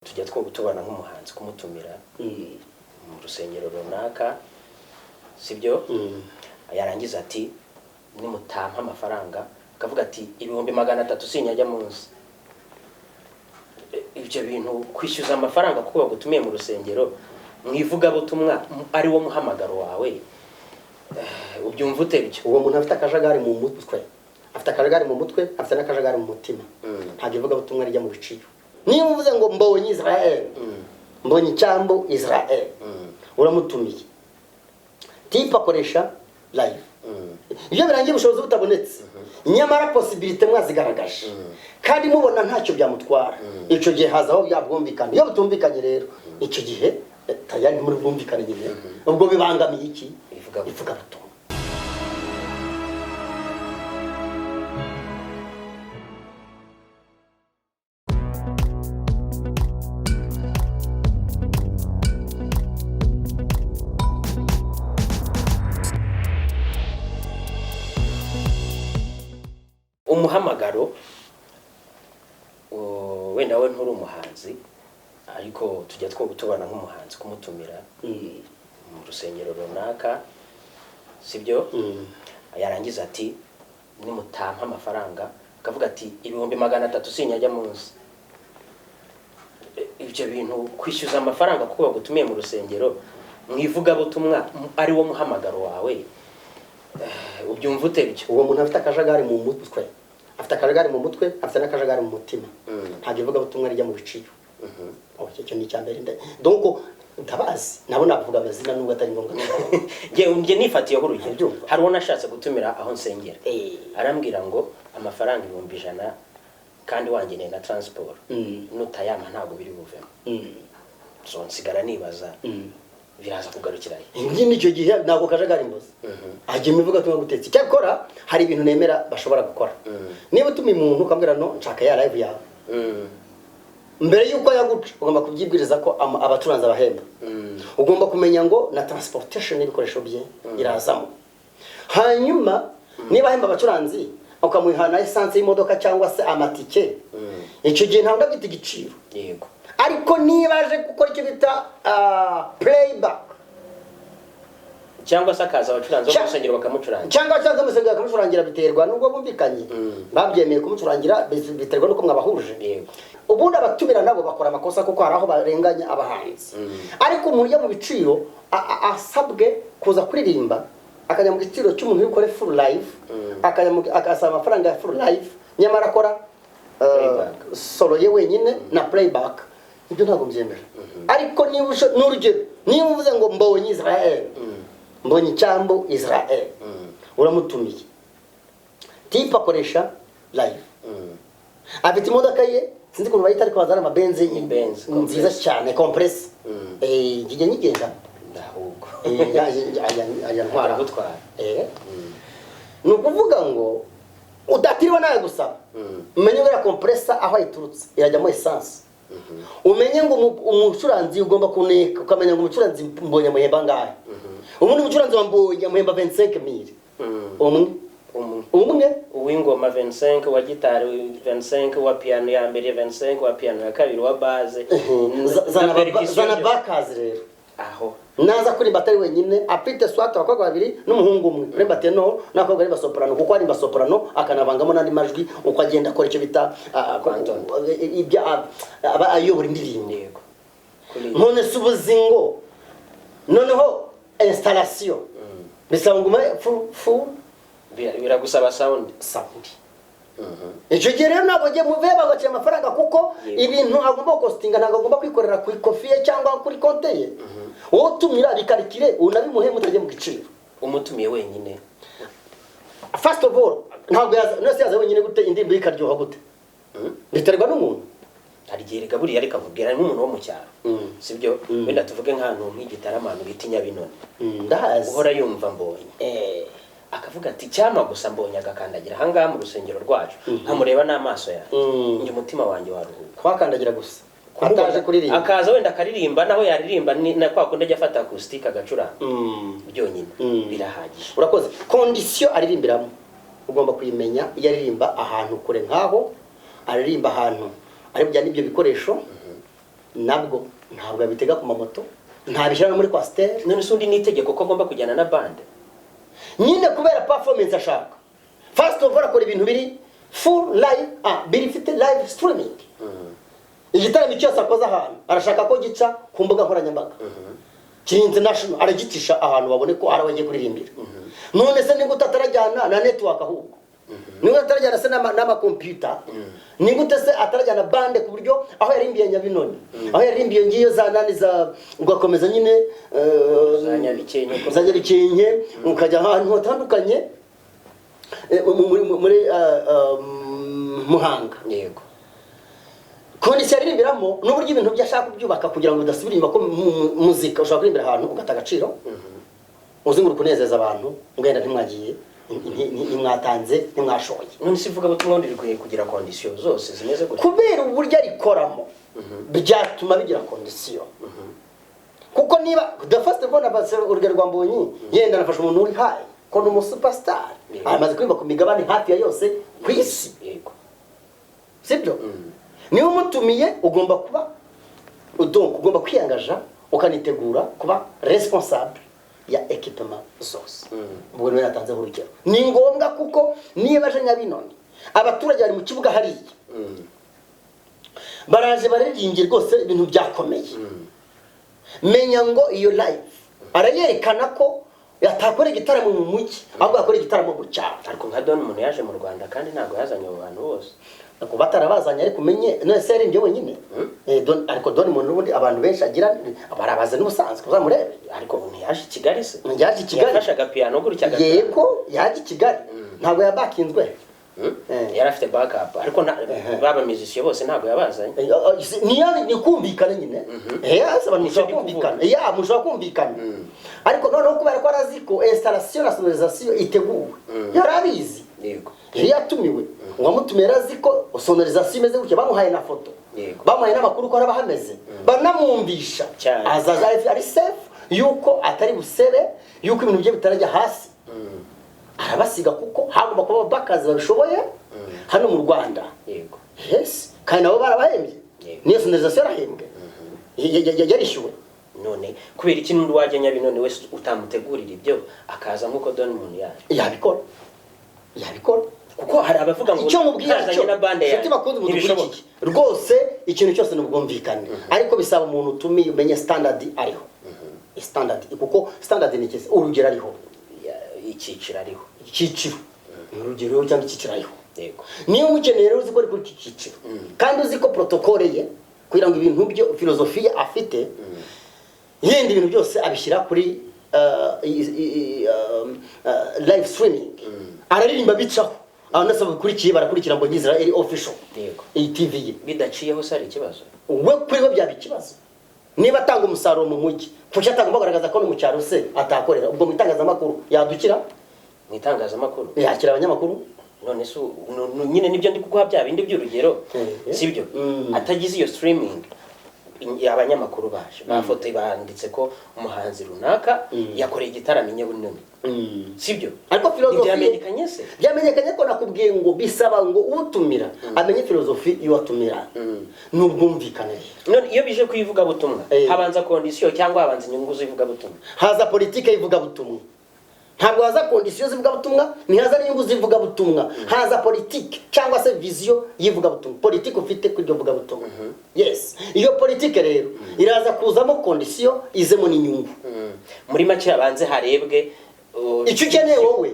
tujya tubana nk'umuhanzi kumutumira mu rusengero runaka sibyo yarangiza ati nimutampa amafaranga akavuga ati ibihumbi 300 sinyajya munsi ibyo bintu kwishyuza amafaranga kuko bagutumiye mu rusengero mwivugabutumwa ari wo muhamagaro wawe ubyumva ute byo uwo muntu afite akajagari mu mutwe afite n'akajagari mu mutima ntabwo ivugabutumwa rijya mu biciro niba uvuze ngo mbonye Israel mbonye icyambu Israel uramutumiye tipa akoresha live ibyo birangiye ubushobozi butabonetse nyamara possibility mwazigaragaje kandi mubona ntacyo byamutwara icyo gihe hazaho byabwumvikana iyo butumvikanye rero icyo gihe tayari muri bwumvikane nyine ubwo bibangamiye iki ivuga butumwa umuhamagaro wenda we nturi umuhanzi ariko tujya tubana nk'umuhanzi kumutumira mu rusengero runaka sibyo yarangiza ati nimutampa amafaranga akavuga ati ibihumbi 300 sinyajya munsi ibyo bintu kwishyuza amafaranga kuko bagutumiye mu rusengero mwivugabutumwa ari wo muhamagaro wawe ubyumva ute byo uwo muntu afite akajagari mu mutwe afite n'akajagari mu mutima ntabwo ivugabutumwa rijya mu biciro icyo ni icyambere donc ndabazi nabo navuga amazina nubwo atari ngombwa nge nifatiyeho urugero hari uwo nashatse gutumira aho nsengera arambwira ngo amafaranga 100 kandi wangeneye na transport nutayama ntabwo biri buvemo so nsigara nibaza biraza kugarukira ngi nicyo gihe nako kajagari mboze aje mivuga tumwe gutetse cyakora hari ibintu nemera bashobora gukora niba utumi umuntu ukambwira no nshaka ya live yawe mbere yuko yaguca ugomba kubyibwiriza ko abaturanza bahemba ugomba kumenya ngo na transportation n'ibikoresho bye irazamo hanyuma niba hemba abacuranzi ukamuhana essence y'imodoka cyangwa se amatike icyo gihe ntabwo ndafite igiciro yego ariko niba aje gukora icyo bita playback cyangwa se akaza abacuranzi bo musengero bakamucurangira cyangwa musengero bakamucurangira biterwa nubwo bumvikanye babyemeye kumucurangira biterwa nuko mwabahuje yego ubundi abatumira nabo bakora amakosa kuko hari aho barenganya abahanzi ariko umuntu mu biciro asabwe kuza kuririmba akajya mu giciro cy'umuntu ukore full live akasaba amafaranga ya full live nyamara akora solo ye wenyine na playback ibyo ntabwo byemera ariko niba n'urugero niba uvuze ngo mbonye Israel mbonye icyambu Israel uramutumiye tipa akoresha live afite imodoka ye sinzi ukuntu bayita ariko bazana amabenzi nziza cyane compress njye nyigenda ndahubwo aya ntwara gutwara ni ukuvuga ngo udatiriwe nawe gusaba umenye ngo compressor aho iturutse irajyamo essence umenye ngo umucuranzi ugomba kuneka ukamenya ngo umucuranzi mbonye muhemba ngahe ubundi umucuranzi wambonye muhemba 25000 umwe uw'ingoma 25 wa gitari 25 wa piano ya mbere 25 wa piano ya kabiri wa base zana bakazi rero aho naza kuri batari wenyine afite swat abakobwa babiri n'umuhungu umwe kuri bateno n'akobwa ari basoprano kuko ari basoprano akanavangamo n'andi majwi uko agenda akora icyo bita ibya ayobora indirimbo yego none subuzingo noneho installation bisaba ngo full biragusaba sound icyo gihe rero ntabwo ngiye muveba ngo cyane amafaranga kuko ibintu agomba gukostinga ntabwo agomba kwikorera ku ikofiye cyangwa kuri konte ye wowe utumira bikarikire unabimuhe mutajye mu giciro umutumiye wenyine first of all ntabwo yaza wenyine gute indirimbo ikaryoha gute biterwa n'umuntu hari gihe gaburi yari kavugira nk'umuntu wo mu cyaro sibyo wenda tuvuge nk'ahantu nk'igitaramano bita Nyabinone ndahazi uhora yumva mbonye akavuga ati cyama gusa mbonye agakandagira hangaha mu rusengero rwacu nkamureba n'amaso yawe nje umutima wanjye waruhuka kwakandagira gusa ataje kuririmba akaza wenda akaririmba naho yaririmba na kwa kundi ajya afata acoustic agacuranga byonyine birahagije urakoze condition aririmbiramo ugomba kuyimenya yaririmba ahantu kure nkaho aririmba ahantu ari bujyana ibyo bikoresho nabwo ntabwo yabitega ku mamoto ntabishyira muri kwasiteri. none se undi n'itegeko ko agomba kujyana na bande nyine kubera performance ashaka. First of all akora ibintu biri full live, biri fite live streaming. Igitaramo cyose akoze ahantu arashaka ko gica ku mbuga nkoranyambaga. Kiri international aragitisha ahantu babone ko arabagiye kuririmbira. None se ningo tatarajyana na network ahubwo. Ningo tatarajyana se n'ama computer. Ningo tese atarajyana bande ku buryo aho yarimbiye Nyabinoni. Aho yarimbiye ngiyo za nani za ugakomeza nyine za Nyabikenke ukajya ahantu hatandukanye muri Muhanga. Yego. Kondisiyo aririmbiramo n'uburyo ibintu byashaka kubyubaka kugira ngo udasubira inyuma ko muzika ushobora kurimbira ahantu ugata agaciro uzingura kunezeza abantu ngenda ntimwagiye ntimwatanze ntimwashoye. none se ivugabutumwa rikwiye kugira kondisiyo zose zimeze gutya kubera uburyo arikoramo byatuma bigira kondisiyo. Kuko niba the first of all abase urugero rwa Mbonyi yenda nafasha umuntu uri high ko no superstar amaze kuririmba ku migabane hafi ya yose ku isi. Yego. Sibyo? Niwe umutumiye ugomba kuba ugomba kwiyangaja ukanitegura kuba responsable ya equipment zose. Ubwo niwe yatanze urugero. Ni ngombwa kuko niba aje Nyabinoni abaturage bari mu kibuga hariya baraje baririmbye rwose ibintu byakomeye. Menya ngo iyo live arayerekana ko yatakora igitaramo mu mujyi ahubwo akora igitaramo mu cyaro. ariko nka Don umuntu yaje mu Rwanda kandi ntabwo yazanye abo bantu bose ko batarabazanye ariko umenye none se arimbye wenyine. Ariko Don umuntu ubundi abantu benshi agira abarabaza n'ubusanzwe uzamurebe. ariko ntiyaje i Kigali se Yaje i Kigali yafashaga piano gutya yego yaje i Kigali ntabwo yabakinzwe. yari afite backup ariko baba musician bose ntabwo yabazanye. Ni kumvikana nyine. Abantu mushobora kumvikana. Mushobora kumvikana. Ariko noneho kubera ko araziko installation na sonorisation iteguwe yarabizi. Yego. Yari yatumiwe uwamutumiye araziko sonorisation imeze gutya bamuhaye na foto bamuhaye n'amakuru ko arabahameze banamwumvisha azaza ari safe yuko atari busebe yuko ibintu bye bitarajya hasi. Arabasiga kuko hagomba kuba bakazi babishoboye hano mu Rwanda. Yego. Yes, kandi nabo barabahembye. Niyo sonorisation arahembwe. Yarishyuwe. None kubera iki n'undi wajya Nyabinoni wese utamutegurira ibyo akaza nkuko Don umuntu yaje yabikora kuko hari abavuga ngo icyo mubwira cyo na bande ya ntibishoboka rwose ikintu cyose n'ubwumvikane ariko bisaba umuntu utumiye umenye standard ariho. Standard kuko standard ni cyese urugero ariho icyiciro ariho urugero cyangwa icyiciro ariho. Yego. Niyo umukeneye rero uzi ko ari ku cyiciro kandi uzi ko protocole ye kugira ngo ibintu byo filozofiya afite yindi ibintu byose abishyira kuri live streaming. Araririmba bicaho abana bakurikiye barakurikira ngo Israel official. Yego. TV ye bidaciyeho sari ikibazo we kuri we byaba ikibazo niba atanga umusaruro mu mujyi kuki atagomba kugaragaza ko no mu cyaro se atakorera ubwo mu itangazamakuru yadukira mu itangazamakuru yakira abanyamakuru. none se nyine nibyo ndi kuguha bya bindi by'urugero sibyo atagize iyo streaming abanyamakuru baje bafotoye banditse ko umuhanzi runaka yakoreye igitaramo Nyabinoni sibyo ariko filozofi byamenyekanye ko nakubwiye ngo bisaba ngo utumira amenye filozofi y'uwatumira n'ubwumvikane. none iyo bije kuyivuga butumwa habanza condition cyangwa habanza inyungu zivuga butumwa haza politike yivuga butumwa. Ntabwo haza kondisiyo zivuga butumwa ntihaza n'inyungu zivuga butumwa haza politike cyangwa se vision yivuga butumwa politike ufite kuri vuga butumwa. Yes, iyo politike rero iraza kuzamo kondisiyo izemo n'inyungu. Muri make abanze harebwe icyo ukeneye wowe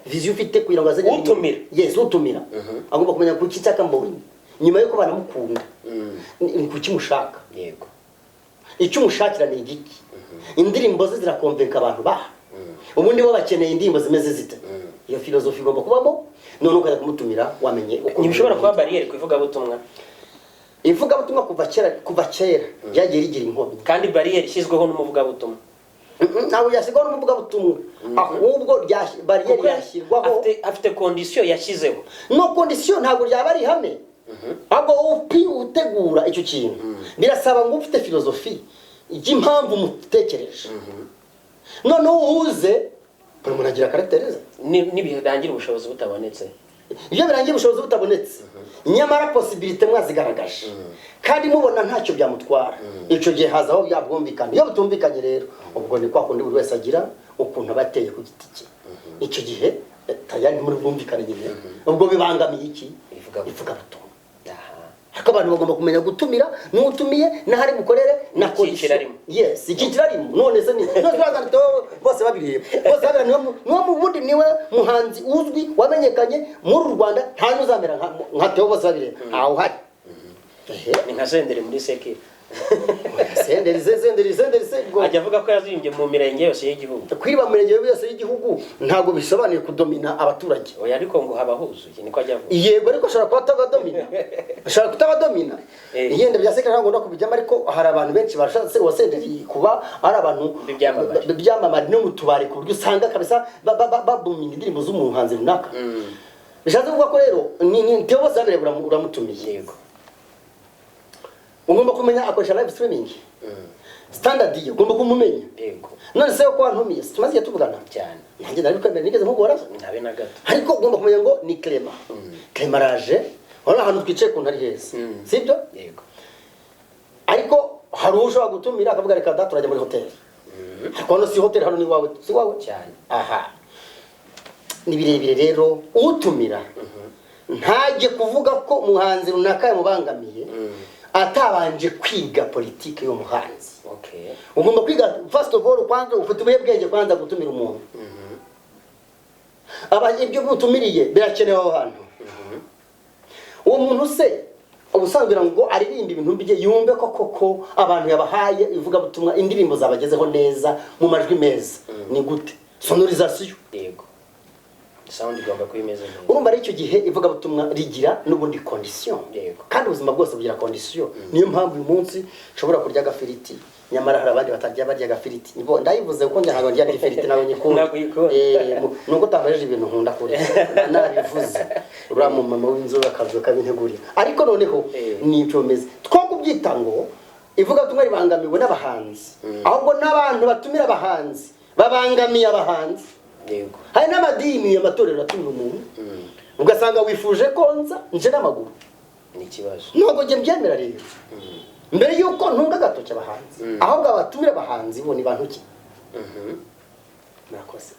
vision ufite kugira ngo azajye utumira. Yes, utumira agomba kumenya kuki cyaka Mbonyi nyuma yuko banamukunda ni kuki mushaka. Yego. Icyo umushakira ni igiki indirimbo ze zirakonvenka abantu baha ubundi bo bakeneye indirimbo zimeze zite. Iyo filozofi igomba kubamo none ukajya kumutumira wamenye uko nibishobora kuba barriere kuvuga butumwa. Ivuga butumwa kuva kera byagiye rigira inkomyi kandi barriere ishyizweho n'umuvuga butumwa. Ntabwo yashyirwaho n'umuvuga butumwa ahubwo barriere yashyirwaho afite condition yashyizeho. No condition ntabwo ryaba ari ihame ahubwo utegura icyo kintu birasaba ngo ufite filozofi y'impamvu mutekereje none uhuze umuntu agira karakteriza nibirangira ubushobozi butabonetse iyo birangiye ubushobozi butabonetse nyamara possibility mwazigaragaje kandi mubona ntacyo byamutwara ico gihe hazaho byabwumvikana iyo butumvikanye rero ubwo ni kwa kundi buri wese agira ukuntu abateye ku giti cye icyo gihe tayari muri bwumvikane nyine ubwo bibangamiye iki ivuga butumwa ariko abantu bagomba kumenya gutumira n'utumiye n'ahari bukorere na condition yes ikikirarimo none se ni bazanto bose babireba bose babira no mu bundi niwe muhanzi uzwi wamenyekanye muri Rwanda nta nuzamera nka Theo bose babireba aho hari ni nka Senderi muri seki Senderi ajya avuga ko yazimbye mu mirenge yose y'igihugu kwiba mu mirenge yose y'igihugu ntago bisobanuye kudomina abaturage oya ariko ngo habahuzuye niko ajya avuga yego ariko ashaka kutabadomina ashaka kutabadomina yenda byasekera ngo ndakubijyamo ariko hari abantu benshi bashatse wasenderi kuba ari abantu byamamara no mutubare ku buryo usanga kabisa babumina indirimbo z'umuhanzi runaka bishatse kuvuga ko rero ni Theo bose babire uramutumiye yego ugomba kumenya akoresha live streaming standard iyo ugomba kumumenya yego none se ko wantumiye tumaze tuvugana cyane nanjye nabikwemerera nigeze nkugora ntabe na gato ariko ugomba kumenya ngo ni Clement Clemaraje wala ahantu twicaye ku ntari heza sibyo yego ariko hari ushobora gutumira akavuga reka data turajya muri hotel ariko no si hotel hano ni wawe si wawe cyane aha ni birebire rero utumira ntaje kuvuga ko muhanzi runaka yamubangamiye atabanje kwiga politike yo muhanzi okay ugomba kwiga first of all kwanza ufite ubwenge kwanza gutumira umuntu ibyo gutumiriye birakenewe aho hantu uwo muntu se ubusanzwe ngo aririmba ibintu bye yumve ko koko abantu yabahaye ivuga butumwa indirimbo zabagezeho neza mu majwi meza ni gute sonorisation yego sound igomba kwimeza neza urumva ari icyo gihe ivuga butumwa rigira n'ubundi condition kandi ubuzima bwose bugira condition niyo mpamvu uyu munsi ushobora kurya gafiriti nyamara hari abandi batarya barya gafiriti nibo ndayivuze ko nyahago ndya gafiriti nawe nyikunda nuko tambaje ibintu nkunda kuri nabivuze uramu mama w'inzu akavuga kabintegurira ariko noneho nico meze two kubyita ngo ivuga butumwa ribangamiwe n'abahanzi ahubwo n'abantu batumira abahanzi babangamiye abahanzi yego hari n'amadini y'amatorero atumira umuntu ugasanga wifuje konza nje n'amaguru ni kibazo ntabwo nge mbyemera rero mbere yuko ntunga gatoke abahanzi ahubwo abatumira abahanzi bo ni bantu ki murakoze